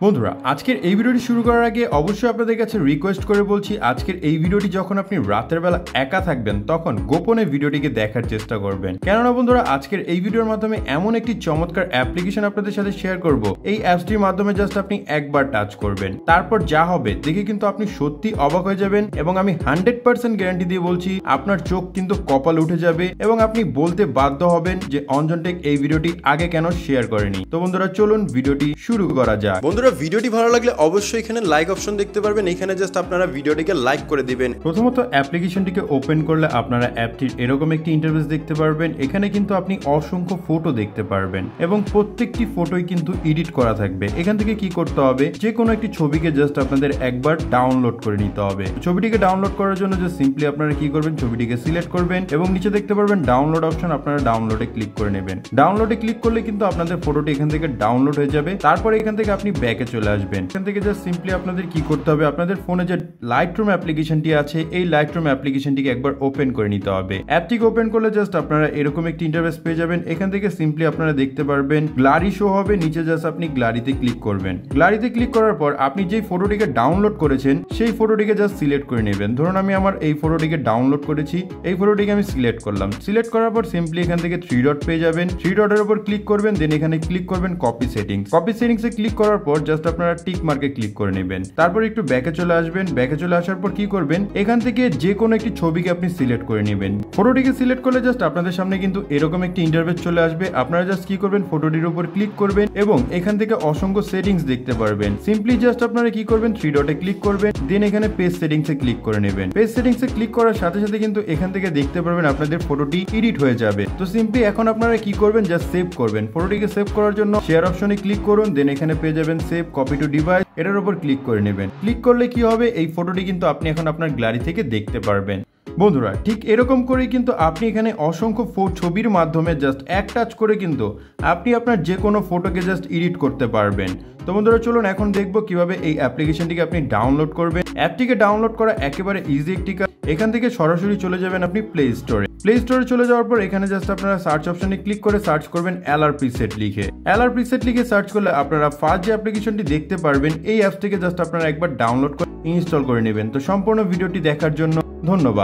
বন্ধুরা আজকের এই ভিডিওটি শুরু করার আগে অবশ্যই আপনাদের কাছে রিকোয়েস্ট করে বলছি, আজকের এই ভিডিওটি যখন আপনি রাতের বেলা একা থাকবেন তখন গোপনে ভিডিওটিকে দেখার চেষ্টা করবেন। কেননা বন্ধুরা আজকের এই ভিডিওর মাধ্যমে এমন একটি চমৎকার অ্যাপ্লিকেশন আপনাদের সাথে শেয়ার করব, এই অ্যাপসটির মাধ্যমে জাস্ট আপনি একবার টাচ করবেন, তারপর যা হবে দেখে কিন্তু আপনি সত্যি অবাক হয়ে যাবেন এবং আমি 100% গ্যারান্টি দিয়ে বলছি আপনার চোখ কিন্তু কপাল উঠে যাবে এবং আপনি বলতে বাধ্য হবেন যে অঞ্জন টেক এই ভিডিওটি আগে কেন শেয়ার করেনি। তো বন্ধুরা চলুন ভিডিওটি শুরু করা যাক। বন্ধুরা ভিডিওটি ভালো লাগলে অবশ্যই এখানে লাইক অপশন দেখতে পারবেন, এখানে জাস্ট আপনারা ভিডিওটিকে লাইক করে দিবেন। প্রথমত অ্যাপ্লিকেশনটিকে ওপেন করলে আপনারা অ্যাপটির এরকম একটি ইন্টারফেস দেখতে পারবেন। এখানে কিন্তু আপনি অসংখ্য ফটো দেখতে পারবেন এবং প্রত্যেকটি ফটোই কিন্তু এডিট করা থাকবে। এখান থেকে কি করতে হবে, যে কোনো একটি ছবিকে জাস্ট আপনাদের একবার ডাউনলোড করে নিতে হবে। ছবিটিকে ডাউনলোড করার জন্য যে সিম্পলি আপনারা কি করবেন, ছবিটিকে সিলেক্ট করবেন এবং নিচে দেখতে পারবেন ডাউনলোড অপশন, আপনারা ডাউনলোডে ক্লিক করে নেবেন। ডাউনলোডে ক্লিক করলে কিন্তু আপনাদের ফটোটি এখান থেকে ডাউনলোড হয়ে যাবে। তারপর এখান থেকে আপনি ব্যাকে চলে আসবেন। এখান থেকে জাস্ট সিম্পলি আপনাদের কি করতে হবে, আপনাদের ফোনে যে লাইটরুম অ্যাপ্লিকেশনটি আছে এই লাইটরুম অ্যাপ্লিকেশনটিকে একবার ওপেন করে নিতে হবে। অ্যাপটিকে ওপেন করলে জাস্ট আপনারা এরকম একটি ইন্টারফেস পেয়ে যাবেন। এখান থেকে সিম্পলি আপনারা দেখতে পারবেন গ্লারি শো হবে, নিচে জাস্ট আপনি গ্লারিতে ক্লিক করবেন। গ্লারিতে ক্লিক করার পর আপনি যেই ফটোটিকে ডাউনলোড করেছেন সেই ফটোটিকে জাস্ট সিলেক্ট করে নেবেন। ধরুন আমি আমার এই ফটোটিকে ডাউনলোড করেছি, এই ফটোটিকে আমি সিলেক্ট করলাম। সিলেক্ট করার পর সিম্পলি এখান থেকে 3 ডট পেয়ে যাবেন। 3 ডটের উপর ক্লিক করবেন, দেন এখানে ক্লিক করবেন কপি সেটিংস। কপি সেটিংসে ক্লিক করার পর জাস্ট আপনারা টিক মার্কে ক্লিক করে নেবেন। তারপর একটু ব্যাকে চলে আসবেন। ব্যাকে চলে আসার পর কি করবেন, এখান থেকে যে কোনো একটি ছবিকে আপনি সিলেক্ট করে নেবেন। ফটোটিকে সিলেক্ট করলে জাস্ট আপনাদের সামনে কিন্তু এরকম একটি ইন্টারফেস চলে আসবে। আপনারা জাস্ট কি করবেন, ফটোটির উপর ক্লিক করবেন এবং এখান থেকে অসংখ্য সেটিংস দেখতে পারবেন। সিম্পলি জাস্ট আপনারা কি করবেন, 3 ডটে ক্লিক করবেন, দেন এখানে পেজ সেটিংসে ক্লিক করে নেবেন। পেজ সেটিংসে ক্লিক করার সাথে সাথে কিন্তু এখান থেকে দেখতে পারবেন আপনাদের ফটোটি এডিট হয়ে যাবে। তো সিম্পলি এখন আপনারা কি করবেন, জাস্ট সেভ করবেন। ফটোটিকে সেভ করার জন্য শেয়ার অপশনে ক্লিক করুন, দেন এখানে পেয়ে যাবেন সেভ কপি টু ডিভাইস, এটার উপর ক্লিক করে নেবেন। ক্লিক করলে কি হবে, এই ফটোটি কিন্তু আপনি এখন আপনার গ্যালারি থেকে দেখতে পারবেন। বন্ধুরা ঠিক এরকম করেই কিন্তু আপনি এখানে অসংখ্য ছবির মাধ্যমে জাস্ট এক টাচ করে কিন্তু আপনি আপনার যে কোনো ফটোকে জাস্ট এডিট করতে পারবেন। তো বন্ধুরা চলুন এখন দেখবো কিভাবে এই অ্যাপ্লিকেশনটিকে আপনি ডাউনলোড করবেন। অ্যাপটিকে ডাউনলোড করা একেবারে ইজি একটি কাজ। এখান থেকে সরাসরি চলে যাবেন আপনি প্লে স্টোরে। প্লে স্টোরে চলে যাওয়ার পর এখানে জাস্ট আপনারা সার্চ অপশনে ক্লিক করে সার্চ করবেন এলআর প্রিসেট লিখে। এলআর প্রিসেট লিখে সার্চ করলে আপনারা ফার্স্ট যে অ্যাপ্লিকেশনটি দেখতে পারবেন এই অ্যাপসটিকে জাস্ট আপনারা একবার ডাউনলোড করে ইনস্টল করে নেবেন। তো সম্পূর্ণ ভিডিওটি দেখার জন্য ধন্যবাদ।